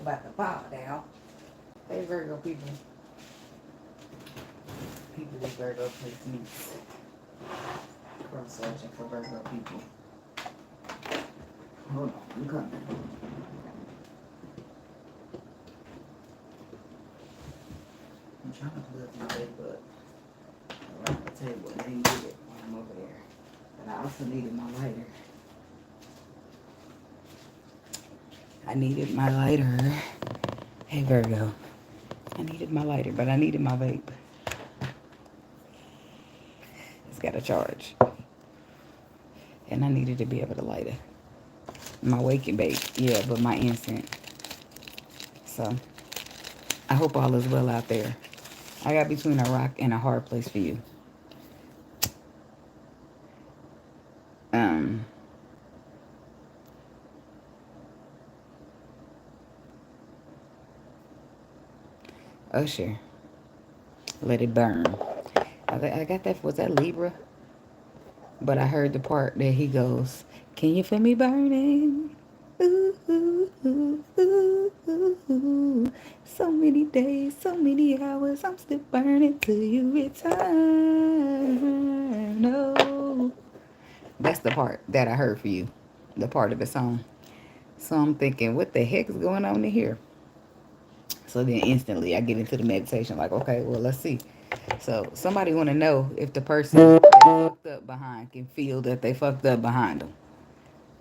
about to fall down. Hey, Virgo people. People with Virgo placements. Cross searching for Virgo people. Hold on, I'm coming. I'm trying to plug my bed, but I'll tell you what, I didn't get it while I'm over there. But I also needed my lighter. I needed my lighter. Hey, Virgo. I needed my lighter, but I needed my vape. It's got a charge. And I needed to be able to light it. My waking vape, yeah, but my incense. So, I hope all is well out there. I got between a rock and a hard place for you. Usher, let it burn. I got that. Was that Libra? But I heard the part that he goes, "Can you feel me burning? Ooh, ooh, ooh, ooh, ooh, ooh. So many days, so many hours, I'm still burning till you return." No, that's the part that I heard for you, the part of the song. So I'm thinking, what the heck is going on in here? So then instantly I get into the meditation, like, okay, well, let's see. So somebody want to know if the person that fucked up behind can feel that they fucked up behind them.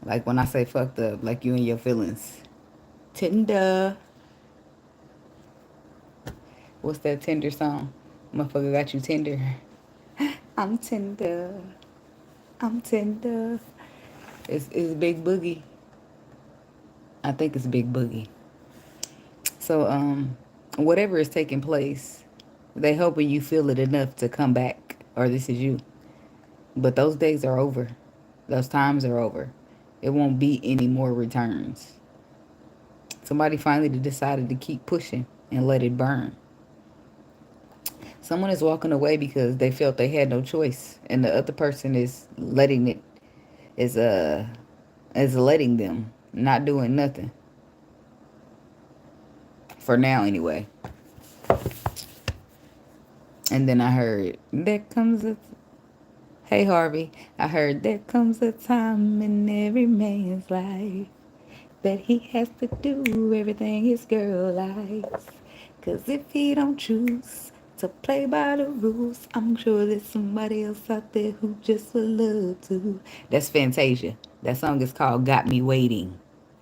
Like when I say fucked up, like you and your feelings. Tender. What's that tender song? Motherfucker got you tender. I'm tender. I'm tender. It's Big Boogie. I think it's Big Boogie. So, whatever is taking place, they hoping you feel it enough to come back, or this is you. But those days are over. Those times are over. It won't be any more returns. Somebody finally decided to keep pushing and let it burn. Someone is walking away because they felt they had no choice, and the other person is letting it is letting them, not doing nothing. For now anyway. And then I heard, there comes a... Hey, Harvey. I heard there comes a time in every man's life that he has to do everything his girl likes. 'Cause if he don't choose to play by the rules, I'm sure there's somebody else out there who just would love to. That's Fantasia. That song is called Got Me Waiting.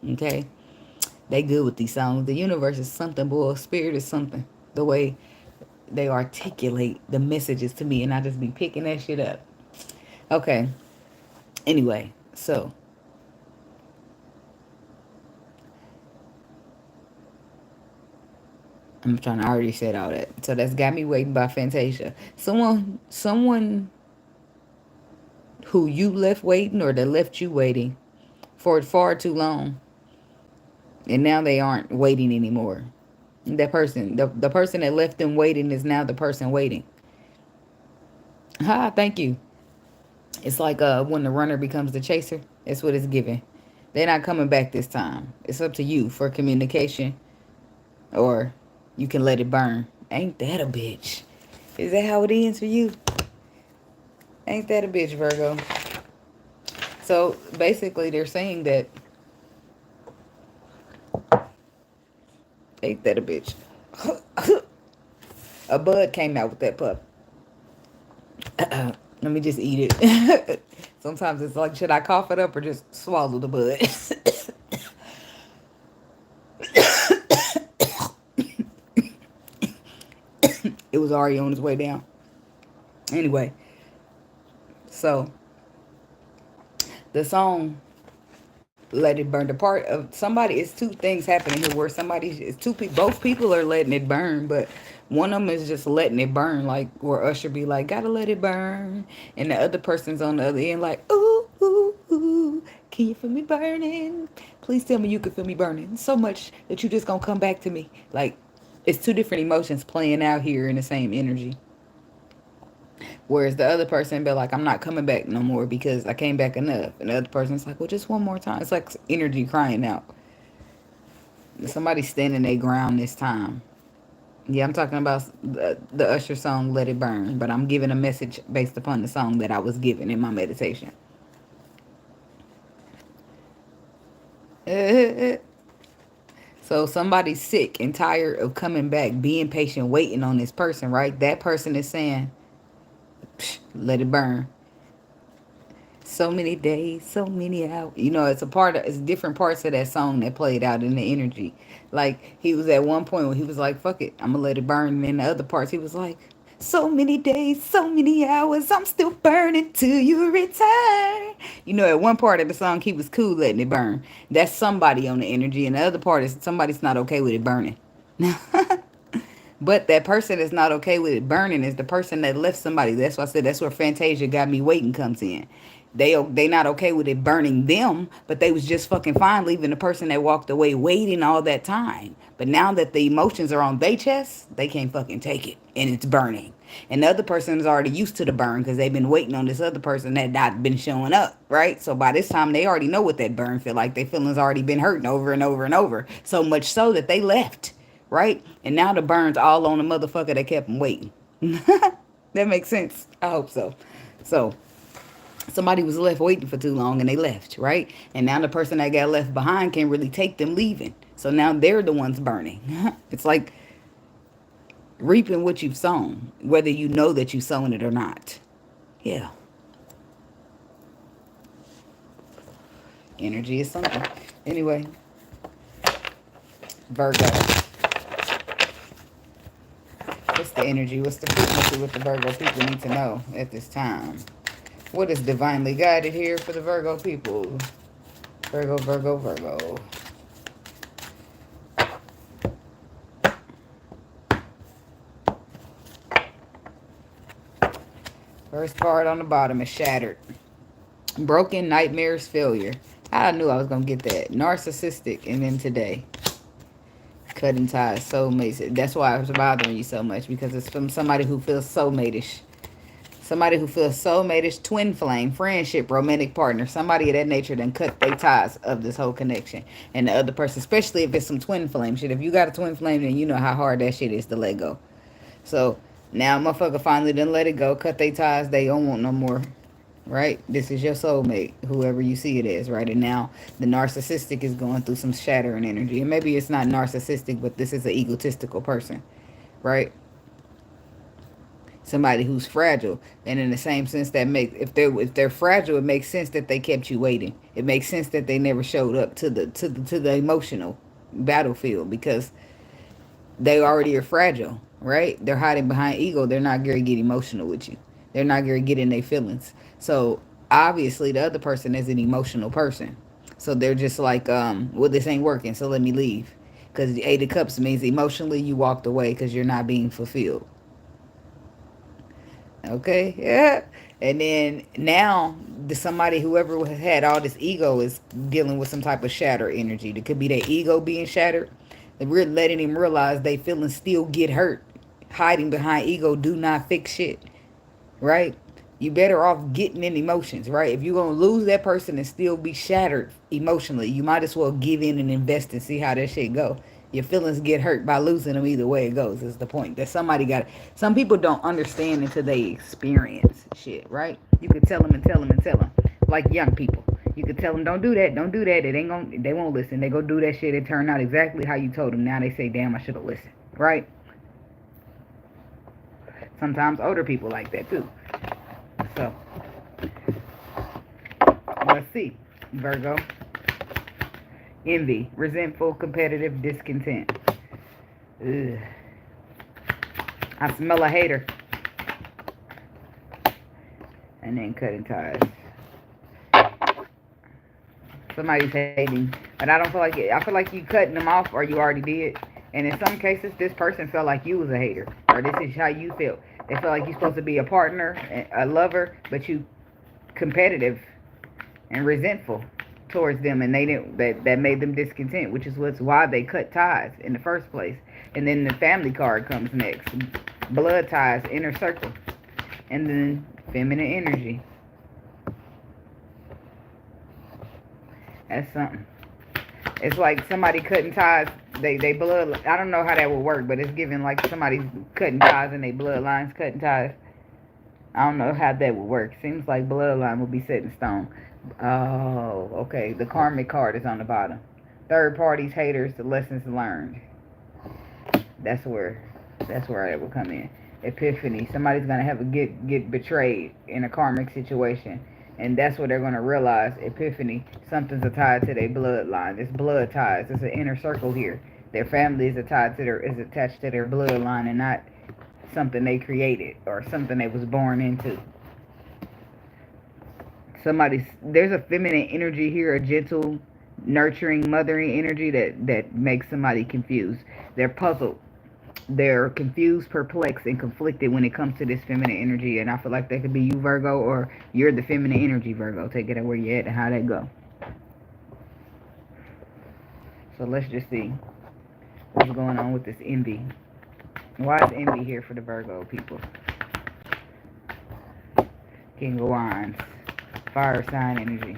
Okay? They good with these songs. The universe is something, boy. Spirit is something. The way they articulate the messages to me, and I just be picking that shit up. Okay. Anyway, so I'm trying to... I already said all that. So that's Got Me Waiting by Fantasia. Someone who you left waiting, or that left you waiting for far too long, and now they aren't waiting anymore. That person, the person that left them waiting, is now the person waiting. Thank you. It's like when the runner becomes the chaser. That's what it's giving. They're not coming back this time. It's up to you for communication, or you can let it burn. Ain't that a bitch? Is that how it ends for you? Ain't that a bitch, Virgo? So basically they're saying that... Ain't that a bitch? A bud came out with that pup. Let me just eat it. Sometimes it's like, should I cough it up or just swallow the bud? It was already on its way down. Anyway, so the song Let It Burn, the part of somebody... It's two things happening here, where somebody... It's two people. Both people are letting it burn, but one of them is just letting it burn, like where Usher be like, gotta let it burn, and the other person's on the other end like, ooh, ooh, ooh, can you feel me burning? Please tell me you can feel me burning so much that you just gonna come back to me. Like, it's two different emotions playing out here in the same energy. Whereas the other person be like, I'm not coming back no more because I came back enough. And the other person's like, well, just one more time. It's like energy crying out. Somebody's standing their ground this time. Yeah, I'm talking about the Usher song Let It Burn, but I'm giving a message based upon the song that I was given in my meditation. So somebody's sick and tired of coming back, being patient, waiting on this person, right? That person is saying, let it burn. So many days, so many hours. You know, it's different parts of that song that played out in the energy. Like, he was at one point where he was like, fuck it, I'm gonna let it burn. And then the other parts, he was like, so many days, so many hours, I'm still burning till you return. You know, at one part of the song, he was cool letting it burn. That's somebody on the energy. And the other part is somebody's not okay with it burning. But that person that's not okay with it burning is the person that left somebody. That's why I said that's where Fantasia Got Me Waiting comes in. They not okay with it burning them, but they was just fucking fine leaving the person that walked away waiting all that time. But now that the emotions are on their chest, they can't fucking take it, and it's burning. And the other person is already used to the burn because they've been waiting on this other person that not been showing up, right? So by this time, they already know what that burn feel like. Their feelings already been hurting over and over and over, so much so that they left, right? And now the burn's all on the motherfucker that kept them waiting. That makes sense. I hope so. So somebody was left waiting for too long and they left, right? And now the person that got left behind can't really take them leaving. So now they're the ones burning. It's like reaping what you've sown, whether you know that you've sown it or not. Yeah. Energy is something. Anyway, Virgo. What's the energy? What's the frequency? What the Virgo people need to know at this time? What is divinely guided here for the Virgo people? Virgo, Virgo, Virgo. First card on the bottom is shattered. Broken, nightmares, failure. I knew I was going to get that. Narcissistic, and then today. Cutting ties, soulmates. That's why it was bothering you so much, because it's from somebody who feels soulmate-ish. Somebody who feels soulmate-ish, twin flame, friendship, romantic partner. Somebody of that nature then cut their ties of this whole connection. And the other person, especially if it's some twin flame shit. If you got a twin flame, then you know how hard that shit is to let go. So now motherfucker finally done let it go, cut their ties, they don't want no more. Right? This is your soulmate, whoever you see it as, right? And now the narcissistic is going through some shattering energy. And maybe it's not narcissistic, but this is an egotistical person, right? Somebody who's fragile. And in the same sense that if they're fragile, it makes sense that they kept you waiting. It makes sense that they never showed up to the emotional battlefield, because they already are fragile, right? They're hiding behind ego. They're not going to get emotional with you. They're not going to get in their feelings. So obviously the other person is an emotional person. So they're just like, well, this ain't working, so let me leave. Because the Eight of Cups means emotionally you walked away because you're not being fulfilled. Okay, yeah. And then now somebody, whoever had all this ego, is dealing with some type of shatter energy. It could be their ego being shattered. We're letting him realize they feelings still get hurt. Hiding behind ego do not fix shit, right? You better off getting in emotions, right? If you're going to lose that person and still be shattered emotionally, you might as well give in and invest and see how that shit go. Your feelings get hurt by losing them either way it goes, is the point. That somebody got it. Some people don't understand until they experience shit, right? You could tell them and tell them and tell them. Like young people. You could tell them, don't do that, don't do that. They won't listen. They go do that shit. It turned out exactly how you told them. Now they say, damn, I should have listened, right? Sometimes older people like that too. So, let's see. Virgo. Envy. Resentful, competitive, discontent. Ugh. I smell a hater. And then cutting ties. Somebody's hating. But I don't feel like it. I feel like you cutting them off, or you already did. And in some cases, this person felt like you was a hater. Or this is how you feel. They feel like you're supposed to be a partner, a lover, but you competitive and resentful towards them, and they didn't. That made them discontent, which is why they cut ties in the first place. And then the family card comes next. Blood ties, inner circle, and then feminine energy. That's something. It's like somebody cutting ties They blood. I don't know how that would work, but it's giving like somebody's cutting ties in their bloodlines, cutting ties. I don't know how that would work. Seems like bloodline will be set in stone. Oh, okay. The karmic card is on the bottom. Third parties, haters, the lessons learned. That's where it will come in. Epiphany. Somebody's gonna have a get betrayed in a karmic situation, and that's what they're gonna realize. Epiphany. Something's tied to their bloodline. It's blood ties. It's an inner circle here. Their family is attached to their bloodline, and not something they created or something they was born into. There's a feminine energy here, a gentle, nurturing, mothering energy that makes somebody confused. They're puzzled. They're confused, perplexed, and conflicted when it comes to this feminine energy. And I feel like that could be you, Virgo, or you're the feminine energy, Virgo. Take it at where you're at and how that go. So let's just see what's going on with this envy. Why is envy here for the Virgo people? King of Wands. Fire sign energy.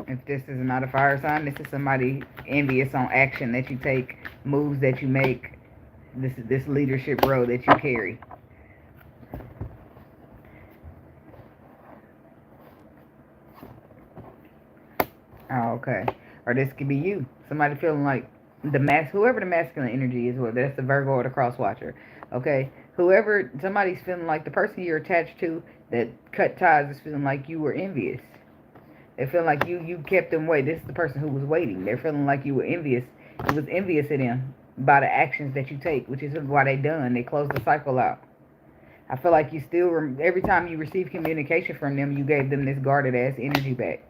If this is not a fire sign, this is somebody envious on action that you take, moves that you make, this leadership role that you carry. Oh, okay. Or this could be you. Somebody feeling like whoever the masculine energy is, whether that's the Virgo or the cross watcher. Okay? Somebody's feeling like the person you're attached to that cut ties is feeling like you were envious. They feel like you kept them waiting. This is the person who was waiting. They're feeling like you were envious. It was envious of them by the actions that you take, which is why they done. They closed the cycle out. I feel like you still, every time you receive communication from them, you gave them this guarded ass energy back.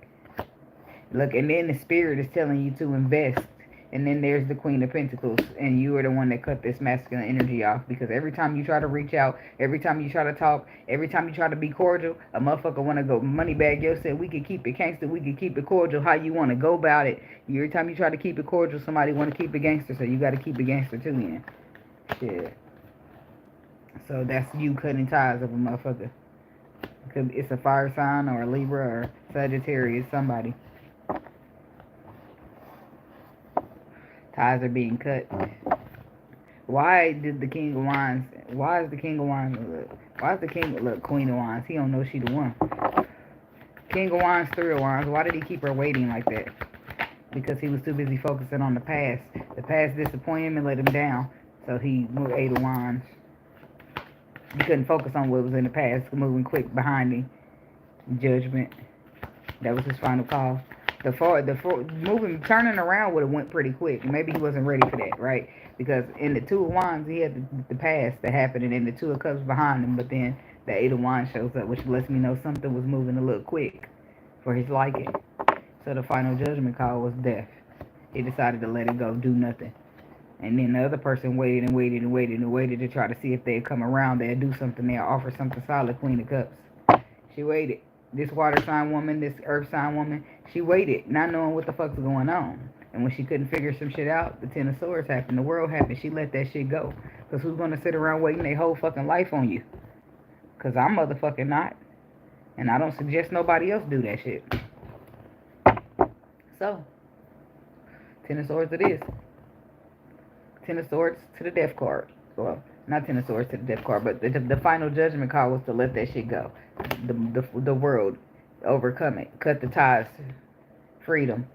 Look, and then the spirit is telling you to invest. And then there's the Queen of Pentacles, and you are the one that cut this masculine energy off. Because every time you try to reach out, every time you try to talk, every time you try to be cordial, a motherfucker want to go money bag yourself. We could keep it gangster, we could keep it cordial. How you want to go about it? Every time you try to keep it cordial, somebody want to keep it gangster, so you got to keep it gangster too, then. Shit. So that's you cutting ties of a motherfucker. It's a fire sign or a Libra or Sagittarius, somebody. Ties are being cut. Why is the King of Wands, look, Queen of Wands, he don't know she the one. King of Wands, Three of Wands, why did he keep her waiting like that? Because he was too busy focusing on the past. The past disappointed him and let him down. So he moved Eight of Wands. He couldn't focus on what was in the past, moving quick behind him. Judgment. That was his final call. Turning around would have went pretty quick. Maybe he wasn't ready for that, right? Because in the Two of Wands, he had the past that happened, and then the Two of Cups behind him. But then the Eight of Wands shows up, which lets me know something was moving a little quick for his liking. So the final judgment call was death. He decided to let it go, do nothing. And then the other person waited and waited and waited and waited to try to see if they'd come around, they'd do something, they'd offer something solid. Queen of Cups. She waited. This water sign woman, this earth sign woman, she waited, not knowing what the fuck's going on. And when she couldn't figure some shit out, the Ten of Swords happened, the world happened, she let that shit go. Because who's going to sit around waiting their whole fucking life on you? Because I'm motherfucking not. And I don't suggest nobody else do that shit. So, Ten of Swords it is. Ten of Swords to the Death card. Well, not Ten of Swords to the Death card, but the final judgment card was to let that shit go. The world, overcome it, cut the ties, freedom,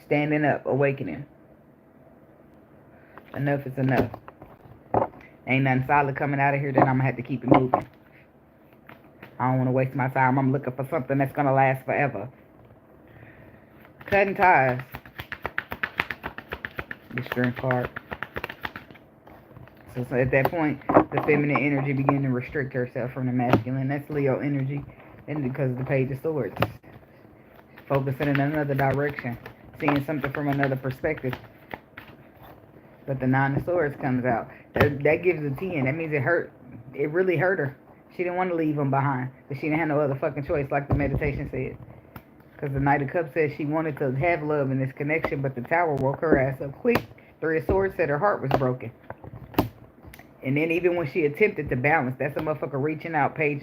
standing up, awakening. Enough is enough. Ain't nothing solid coming out of here, then I'm gonna have to keep it moving. I don't want to waste my time. I'm looking for something that's gonna last forever. Cutting ties. The Strength card. So at that point, the feminine energy began to restrict herself from the masculine. That's Leo energy. And because of the Page of Swords. Focusing in another direction. Seeing something from another perspective. But the Nine of Swords comes out. That gives a 10. That means it hurt. It really hurt her. She didn't want to leave him behind. But she didn't have no other fucking choice, like the meditation said. Because the Knight of Cups said she wanted to have love in this connection, but the Tower woke her ass up quick. Three of Swords said her heart was broken. And then even when she attempted to balance, that's a motherfucker reaching out, Page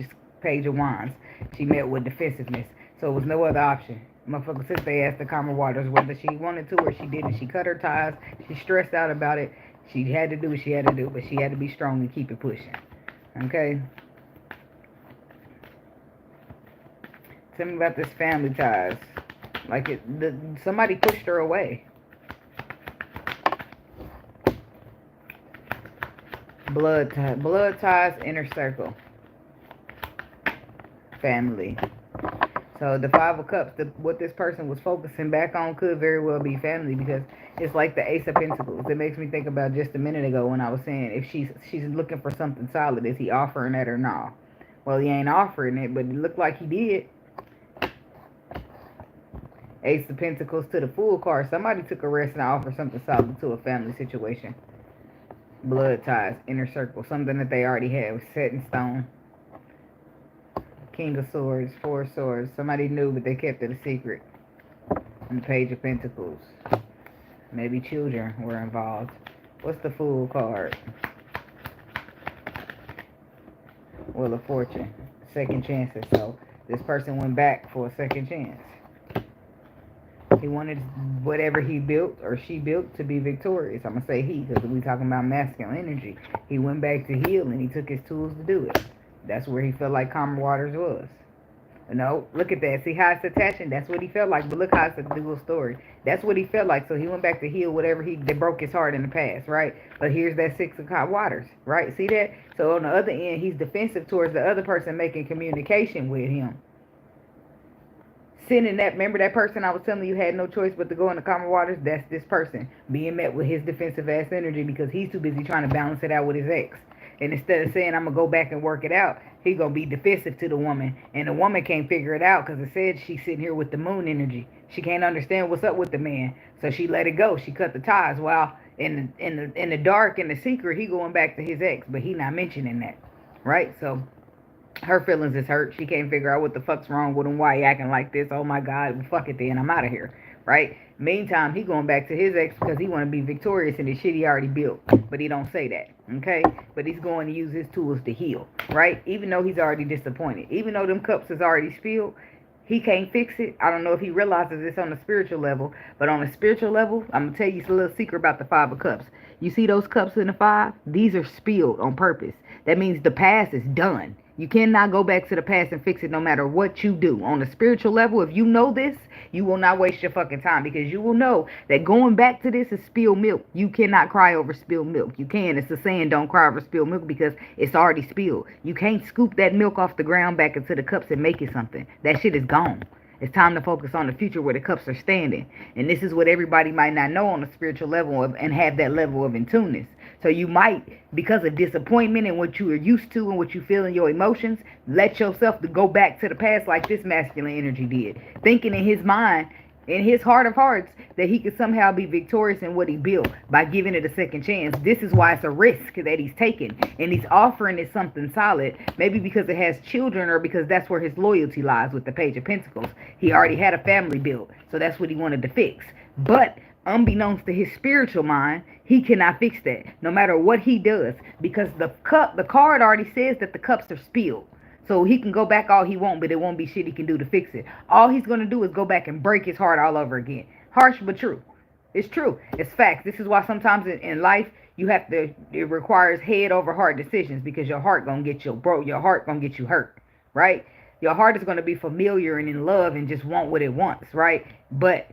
of Wands. She met with defensiveness. So it was no other option. Motherfucker sent their ass to calmer waters, whether she wanted to or she didn't. She cut her ties. She stressed out about it. She had to do what she had to do, but she had to be strong and keep it pushing. Okay? Tell me about this family ties. Like somebody pushed her away. Blood ties, inner circle. Family. So the Five of Cups, what this person was focusing back on could very well be family, because it's like the Ace of Pentacles. It makes me think about just a minute ago when I was saying if she's looking for something solid, is he offering that or not? Well, he ain't offering it, but it looked like he did. Ace of Pentacles to the Fool card. Somebody took a rest and offered something solid to a family situation. Blood ties, inner circle, something that they already had was set in stone. King of Swords, Four of Swords. Somebody knew, but they kept it a secret. And the Page of Pentacles. Maybe children were involved. What's the Fool card? Wheel of Fortune. Second chances. So this person went back for a second chance. He wanted whatever he built or she built to be victorious. I'm going to say he, because we talking about masculine energy. He went back to heal and he took his tools to do it. That's where he felt like calmer waters was. No, look at that. See how it's attaching? That's what he felt like. But look how it's a dual story. That's what he felt like. So he went back to heal whatever that broke his heart in the past, right? But here's that Six of Hot Waters, right? See that? So on the other end, he's defensive towards the other person making communication with him. Sending that, remember that person I was telling you had no choice but to go in the calmer waters? That's this person being met with his defensive ass energy because he's too busy trying to balance it out with his ex. And instead of saying, I'm going to go back and work it out, he going to be defensive to the woman. And the woman can't figure it out because it said she's sitting here with the moon energy. She can't understand what's up with the man. So she let it go. She cut the ties. While in the dark, in the secret, he going back to his ex. But he not mentioning that. Right? So her feelings is hurt. She can't figure out what the fuck's wrong with him. Why he acting like this? Oh my God. Well, fuck it then. I'm out of here. Right? Meantime, he going back to his ex because he want to be victorious in the shit he already built. But he don't say that. Okay? But he's going to use his tools to heal. Right? Even though he's already disappointed. Even though them cups is already spilled, he can't fix it. I don't know if he realizes this on the spiritual level. But on the spiritual level, I'm going to tell you a little secret about the Five of Cups. You see those cups in the five? These are spilled on purpose. That means the past is done. You cannot go back to the past and fix it no matter what you do. On the spiritual level, if you know this, you will not waste your fucking time because you will know that going back to this is spilled milk. You cannot cry over spilled milk. You can. It's the saying, don't cry over spilled milk because it's already spilled. You can't scoop that milk off the ground back into the cups and make it something. That shit is gone. It's time to focus on the future where the cups are standing. And this is what everybody might not know on the spiritual level and have that level of in-tuneness. So you might, because of disappointment and what you are used to and what you feel in your emotions, let yourself to go back to the past like this masculine energy did. Thinking in his mind, in his heart of hearts, that he could somehow be victorious in what he built by giving it a second chance. This is why it's a risk that he's taking. And he's offering it something solid. Maybe because it has children or because that's where his loyalty lies with the Page of Pentacles. He already had a family built. So that's what he wanted to fix. But unbeknownst to his spiritual mind, he cannot fix that no matter what he does, because the card already says that the cups are spilled. So he can go back all he wants, but it won't be shit he can do to fix it. All he's going to do is go back and break his heart all over again. Harsh but true. It's true. It's facts. This is why sometimes in life you have to, it requires head over heart decisions, because your heart going to get you broke. Your heart going to get you hurt, right? Your heart is going to be familiar and in love and just want what it wants, right? But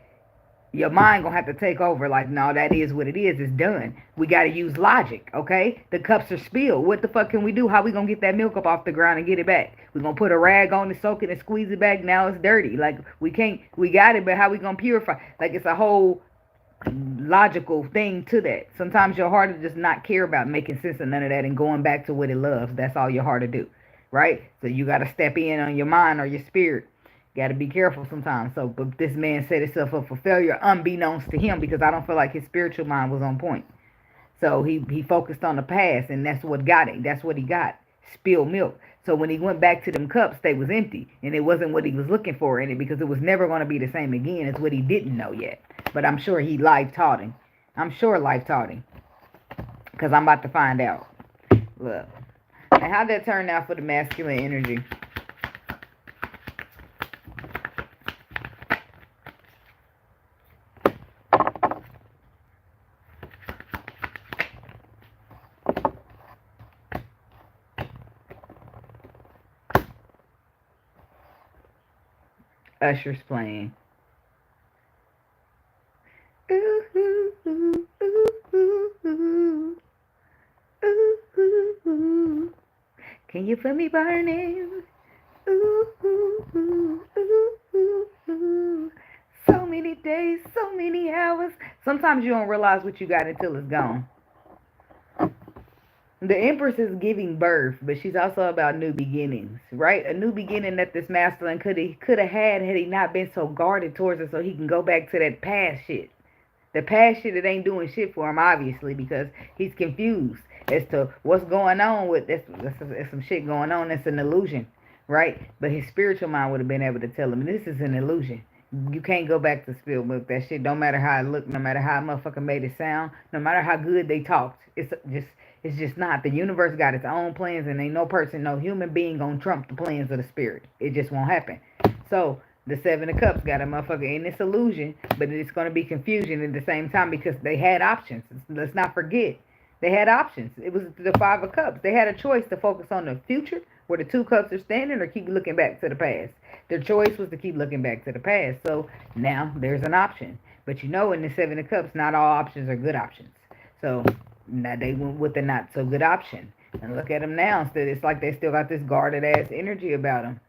your mind gonna have to take over. Like, no, that is what it is. It's done. We gotta use logic, okay? The cups are spilled. What the fuck can we do? How we gonna get that milk up off the ground and get it back? We gonna put a rag on it, soak it, and squeeze it back. Now it's dirty. Like, we can't. We got it, but how we gonna purify? Like, it's a whole logical thing to that. Sometimes your heart will just not care about making sense of none of that and going back to what it loves. That's all your heart to do, right? So you gotta step in on your mind or your spirit. Got to be careful sometimes. So, but this man set himself up for failure unbeknownst to him, because I don't feel like his spiritual mind was on point. So he focused on the past, and that's what got it. That's what he got. Spilled milk. So when he went back to them cups, they was empty, and it wasn't what he was looking for in it, because it was never going to be the same again. It's what he didn't know yet. But I'm sure life taught him. I'm sure life taught him, because I'm about to find out. Look. And how'd that turn out for the masculine energy? Usher's playing. Ooh, ooh, ooh, ooh, ooh, ooh, ooh, ooh. Can you feel me burning? Ooh, ooh, ooh, ooh, ooh, ooh. So many days, so many hours. Sometimes you don't realize what you got until it's gone. The Empress is giving birth, but she's also about new beginnings, right? A new beginning that this masculine could have had he not been so guarded towards it, so he can go back to that past shit. The past shit, it ain't doing shit for him, obviously, because he's confused as to what's going on with this. There's some shit going on that's an illusion, right? But his spiritual mind would have been able to tell him this is an illusion. You can't go back to Spielberg. That shit don't matter how it looked, no matter how a motherfucker made it sound, no matter how good they talked. It's just not. The universe got its own plans, and ain't no person, no human being gonna trump the plans of the spirit. It just won't happen. So the Seven of Cups got a motherfucker in this illusion, but it's going to be confusion at the same time because they had options. Let's not forget. They had options. It was the Five of Cups. They had a choice to focus on the future, where the two cups are standing, or keep looking back to the past. Their choice was to keep looking back to the past. So now there's an option. But you know, in the Seven of Cups, not all options are good options. So now they went with the not so good option. And look at them now. Instead, it's like they still got this guarded ass energy about them.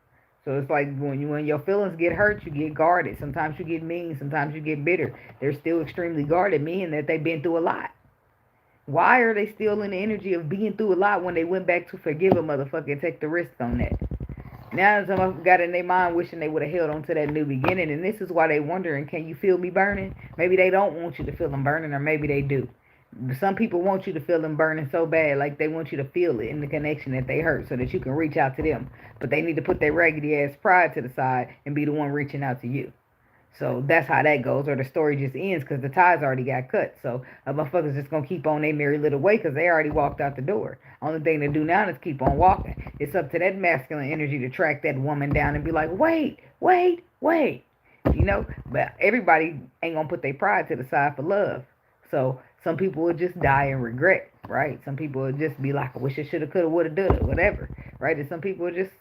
So it's like when your feelings get hurt, you get guarded. Sometimes you get mean. Sometimes you get bitter. They're still extremely guarded, meaning that they've been through a lot. Why are they still in the energy of being through a lot when they went back to forgive a motherfucker and take the risk on that? Now some of them got in their mind wishing they would have held on to that new beginning, and this is why they wondering, can you feel me burning? Maybe they don't want you to feel them burning, or maybe they do. Some people want you to feel them burning so bad, like they want you to feel it in the connection that they hurt, so that you can reach out to them. But they need to put their raggedy ass pride to the side and be the one reaching out to you. So that's how that goes, or the story just ends because the ties already got cut. So a motherfucker's just gonna keep on their merry little way because they already walked out the door. Only thing to do now is keep on walking. It's up to that masculine energy to track that woman down and be like, wait, wait, wait. But everybody ain't gonna put their pride to the side for love. So some people will just die in regret, right? Some people will just be like, I wish I shoulda, coulda, woulda, dulda, whatever, right? And some people will just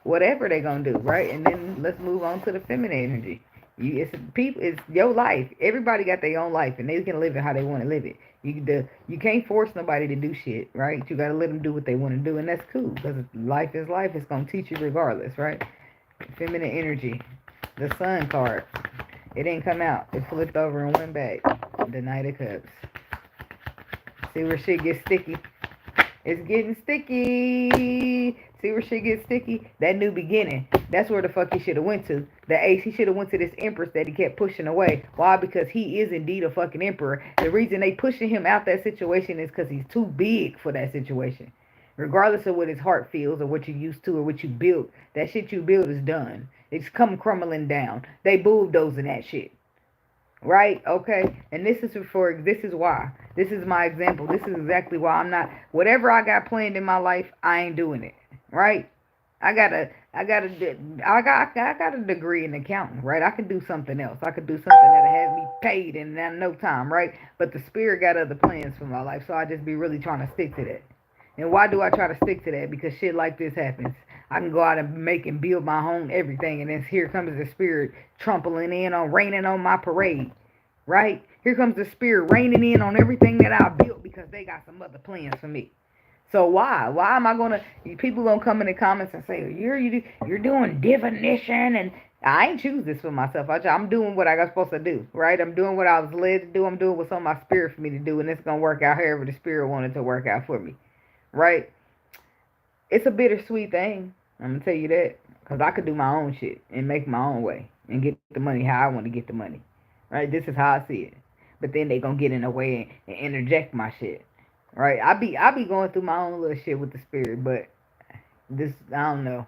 whatever they gonna do, right? And then let's move on to the feminine energy. It's your life. Everybody got their own life, and they can live it how they want to live it. You can't force nobody to do shit, right? You gotta let them do what they want to do, and that's cool because life is life. It's gonna teach you regardless, right? Feminine energy, the Sun card. It didn't come out. It flipped over and went back. The Knight of Cups. See where shit gets sticky. It's getting sticky. See where shit gets sticky? That new beginning. That's where the fuck he should have went to. The ace, he should have went to this empress that he kept pushing away. Why? Because he is indeed a fucking emperor. The reason they pushing him out that situation is because he's too big for that situation. Regardless of what his heart feels or what you used to or what you built, that shit you built is done. It's come crumbling down. They bulldozing that shit. Right? Okay. And this is why. This is my example. This is exactly why I'm not, whatever I got planned in my life, I ain't doing it. Right? I got a degree in accounting, right? I could do something else. I could do something that'll have me paid in no time, right? But the spirit got other plans for my life, so I just be really trying to stick to that. And why do I try to stick to that? Because shit like this happens. I can go out and make and build my own everything, and then here comes the spirit trampling in on, raining on my parade, right? Here comes the spirit raining in on everything that I built because they got some other plans for me. So why? Why am I gonna? People gonna come in the comments and say you're doing divination, and I ain't choose this for myself. I'm doing what I got supposed to do, right? I'm doing what I was led to do. I'm doing what's on my spirit for me to do, and it's gonna work out however the spirit wanted to work out for me, right? It's a bittersweet thing. I'm gonna tell you that because I could do my own shit and make my own way and get the money how I want to get the money, right? This is how I see it. But then they gonna get in the way and interject my shit. Right, I be going through my own little shit with the spirit, but this I don't know,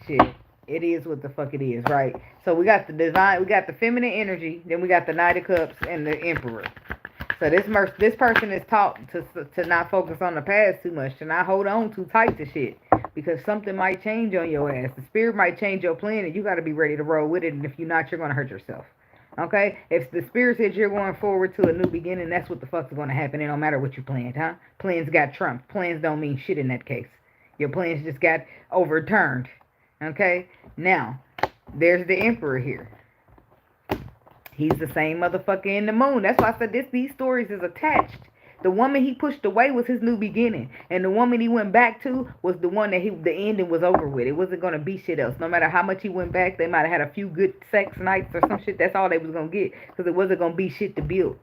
shit. It is what the fuck it is, right? So we got the design, we got the feminine energy, then we got the Knight of Cups and the Emperor. So this person is taught to not focus on the past too much, to not hold on too tight to shit, because something might change on your ass. The spirit might change your plan, and you got to be ready to roll with it. And if you're not, you're gonna hurt yourself. Okay? If the spirit says you're going forward to a new beginning, that's what the fuck's going to happen. It don't matter what you planned, huh? Plans got trumped. Plans don't mean shit in that case. Your plans just got overturned. Okay? Now, There's the Emperor here. He's the same motherfucker in the moon. That's why I said these stories is attached. The woman he pushed away was his new beginning. And the woman he went back to was the one that the ending was over with. It wasn't going to be shit else. No matter how much he went back, they might have had a few good sex nights or some shit. That's all they was going to get. Because it wasn't going to be shit to build.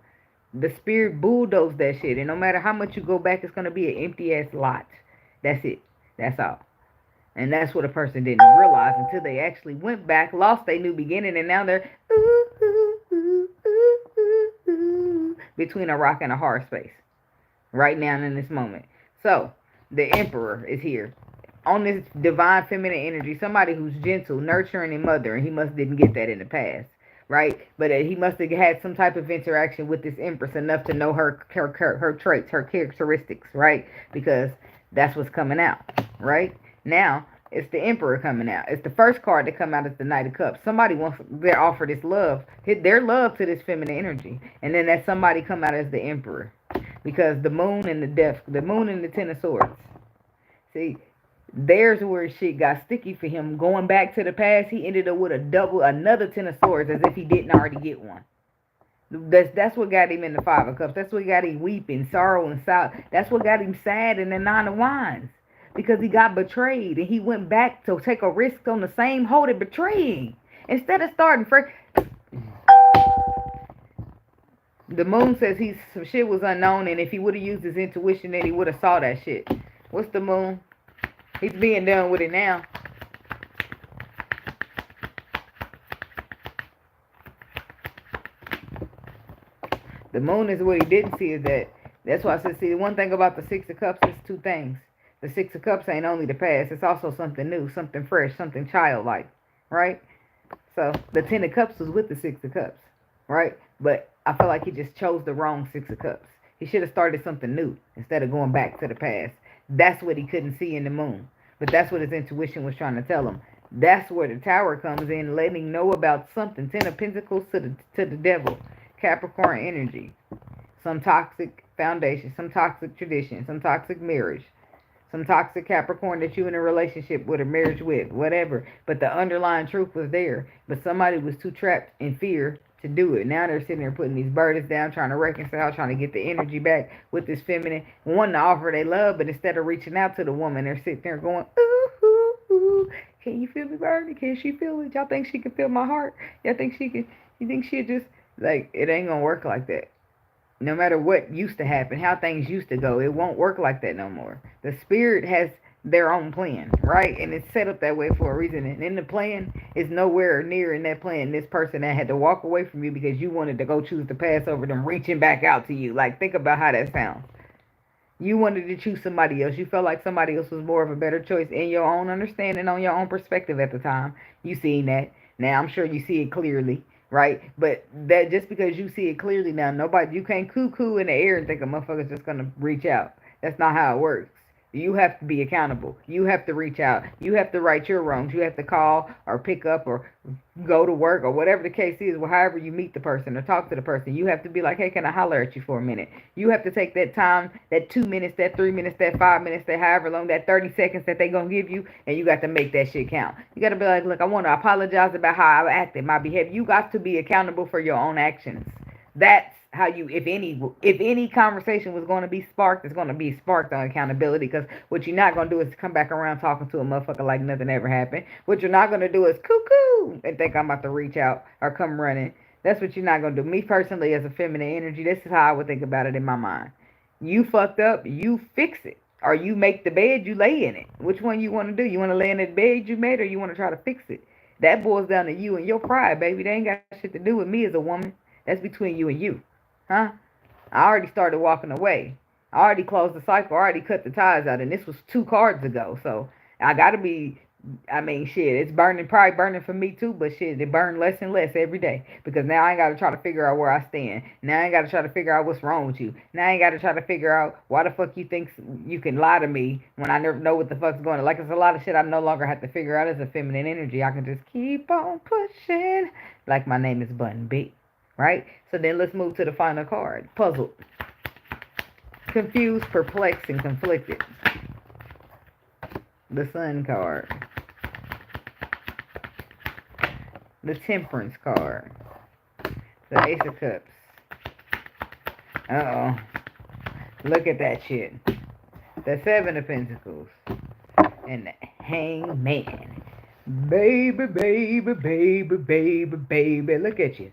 The spirit bulldozed that shit. And no matter how much you go back, it's going to be an empty ass lot. That's it. That's all. And that's what a person didn't realize until they actually went back, lost their new beginning, and now they're between a rock and a hard space right now in this moment. So the Emperor is here on this divine feminine energy, somebody who's gentle, nurturing, and mother, and he must didn't get that in the past, right? But he must have had some type of interaction with this Empress enough to know her traits, her characteristics, right? Because that's what's coming out, right? Now, it's the Emperor coming out. It's the first card to come out is the Knight of Cups. Somebody wants their offer this love, their love to this feminine energy. And then that somebody come out as the Emperor. Because the moon and the moon and the Ten of Swords. See, there's where shit got sticky for him. Going back to the past, he ended up with another Ten of Swords as if he didn't already get one. That's what got him in the Five of Cups. That's what got him weeping, sorrow, and sorrow. That's what got him sad in the Nine of Wands. Because he got betrayed and he went back to take a risk on the same hoe that betrayed him. Instead of starting fresh. The moon says some shit was unknown, and if he would have used his intuition, then he would have saw that shit. What's the moon? He's being done with it now. The moon is what he didn't see is that. That's why I said, see, the one thing about the Six of Cups is two things. The Six of Cups ain't only the past. It's also something new, something fresh, something childlike, right? So the Ten of Cups was with the Six of Cups, right? But I feel like he just chose the wrong Six of Cups. He should have started something new instead of going back to the past. That's what he couldn't see in the moon. But that's what his intuition was trying to tell him. That's where the Tower comes in, letting him know about something. Ten of Pentacles to the Devil. Capricorn energy. Some toxic foundation, some toxic tradition, some toxic marriage. Some toxic Capricorn that you in a relationship with or marriage with, whatever. But the underlying truth was there. But somebody was too trapped in fear to do it. Now they're sitting there putting these burdens down, trying to reconcile, trying to get the energy back with this feminine. Wanting to offer their love, but instead of reaching out to the woman, they're sitting there going, ooh, ooh, ooh. Can you feel me, Bernie? Can she feel it? Y'all think she can feel my heart? Y'all think she can? You think she'll just, like, it ain't going to work like that. No matter what used to happen, how things used to go, it won't work like that no more. The spirit has their own plan, right? And it's set up that way for a reason. And in the plan, is nowhere near in that plan this person that had to walk away from you because you wanted to go choose to pass over them reaching back out to you. Like, think about how that sounds. You wanted to choose somebody else. You felt like somebody else was more of a better choice in your own understanding, on your own perspective at the time. You seen that. Now, I'm sure you see it clearly. Right? But that just because you see it clearly now, you can't cuckoo in the air and think a motherfucker's just going to reach out. That's not how it works. You have to be accountable. You have to reach out. You have to right your wrongs. You have to call or pick up or go to work or whatever the case is. Well, however you meet the person or talk to the person, you have to be like, hey, can I holler at you for a minute? You have to take that time, that 2 minutes, that 3 minutes, that 5 minutes, that however long, that 30 seconds that they going to give you, and you got to make that shit count. You got to be like, look, I want to apologize about how I acted, my behavior. You got to be accountable for your own actions. That's how you, if any conversation was going to be sparked, it's going to be sparked on accountability. Because what you're not going to do is come back around talking to a motherfucker like nothing ever happened. What you're not going to do is cuckoo and think I'm about to reach out or come running. That's what you're not going to do. Me personally, as a feminine energy, this is how I would think about it in my mind. You fucked up, you fix it. Or you make the bed, you lay in it. Which one you want to do? You want to lay in that bed you made, or you want to try to fix it? That boils down to you and your pride, baby. They ain't got shit to do with me as a woman. That's between you and you. Huh? I already started walking away. I already closed the cycle. I already cut the ties out. And this was 2 cards ago. So I got to be, shit, it's probably burning for me too. But shit, it burned less and less every day. Because now I ain't got to try to figure out where I stand. Now I ain't got to try to figure out what's wrong with you. Now I ain't got to try to figure out why the fuck you think you can lie to me when I never know what the fuck's going on. Like, it's a lot of shit I no longer have to figure out as a feminine energy. I can just keep on pushing. Like my name is Button B. Right? So then let's move to the final card. Puzzled. Confused, perplexed, and conflicted. The Sun card. The Temperance card. The Ace of Cups. Uh-oh. Look at that shit. The Seven of Pentacles. And the Hangman. Baby, baby, baby, baby, baby. Look at you.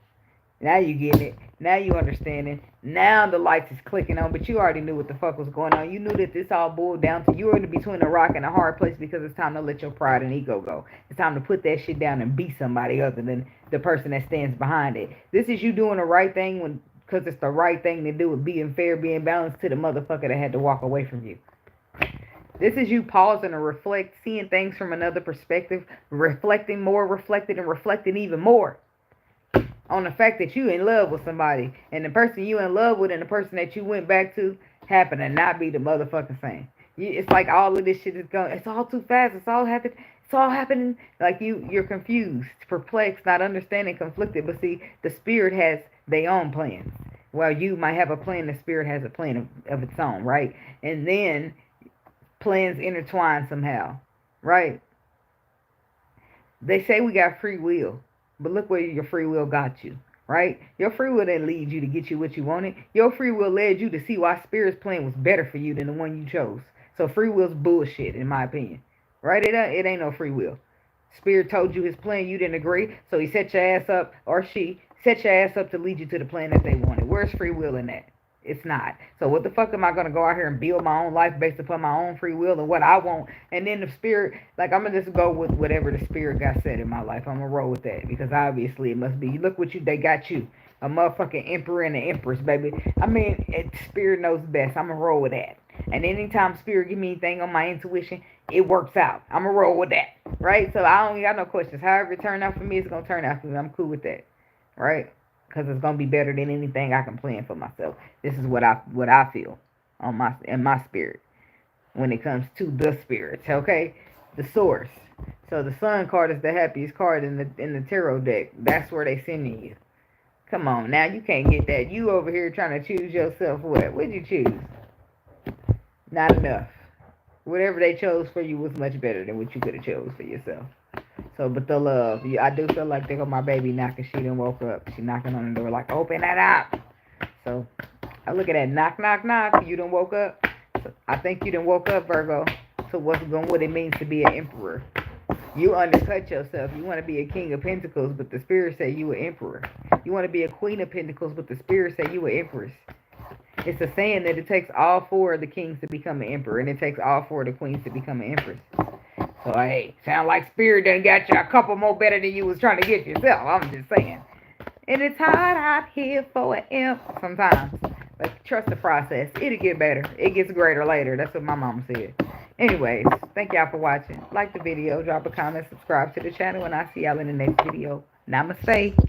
Now you getting it. Now you understanding. Now the lights is clicking on, but you already knew what the fuck was going on. You knew that this all boiled down to you were in between a rock and a hard place because it's time to let your pride and ego go. It's time to put that shit down and be somebody other than the person that stands behind it. This is you doing the right thing when because it's the right thing to do with being fair, being balanced to the motherfucker that had to walk away from you. This is you pausing to reflect, seeing things from another perspective, reflecting more, reflecting and reflecting even more on the fact that you in love with somebody and the person you in love with and the person that you went back to happen to not be the motherfucking same. It's like all of this shit is going. It's all too fast. It's all happening. It's all happening. Like you're confused, perplexed, not understanding, conflicted. But see, the spirit has their own plans. Well, you might have a plan. The spirit has a plan of its own, right? And then plans intertwine somehow, right? They say we got free will. But look where your free will got you, right? Your free will didn't lead you to get you what you wanted. Your free will led you to see why Spirit's plan was better for you than the one you chose. So free will's bullshit, in my opinion, right? It ain't no free will. Spirit told you his plan, you didn't agree, so he set your ass up, or she set your ass up to lead you to the plan that they wanted. Where's free will in that? It's not. So what the fuck am I going to go out here and build my own life based upon my own free will and what I want? And then the spirit, like I'm going to just go with whatever the spirit got said in my life. I'm going to roll with that because obviously it must be. Look what they got you. A motherfucking emperor and an empress, baby. I mean, spirit knows best. I'm going to roll with that. And anytime spirit give me anything on my intuition, it works out. I'm going to roll with that. Right? So I don't got no questions. However it turned out for me, it's going to turn out for me. I'm cool with that. Right? Because it's gonna be better than anything I can plan for myself. This is what I feel in my spirit when it comes to the spirits. Okay, the source. So the Sun card is the happiest card in the tarot deck. That's where they sending you. Come on, now you can't get that. You over here trying to choose yourself. What'd you choose? Not enough. Whatever they chose for you was much better than what you could have chose for yourself. So, but the love, I do feel like they got my baby knocking. She done woke up. She knocking on the door like, open that up. So, I look at that knock, knock, knock. You done woke up. So, I think you done woke up, Virgo. So, what it means to be an emperor. You undercut yourself. You want to be a king of pentacles, but the spirit say you an emperor. You want to be a queen of pentacles, but the spirit say you an empress. It's a saying that it takes all four of the kings to become an emperor, and it takes all four of the queens to become an empress. So, hey, sound like spirit done got you a couple more better than you was trying to get yourself. I'm just saying. And it's hard out here for an imp sometimes. But trust the process. It'll get better. It gets greater later. That's what my mama said. Anyways, thank y'all for watching. Like the video, drop a comment, subscribe to the channel, and I'll see y'all in the next video. Namaste.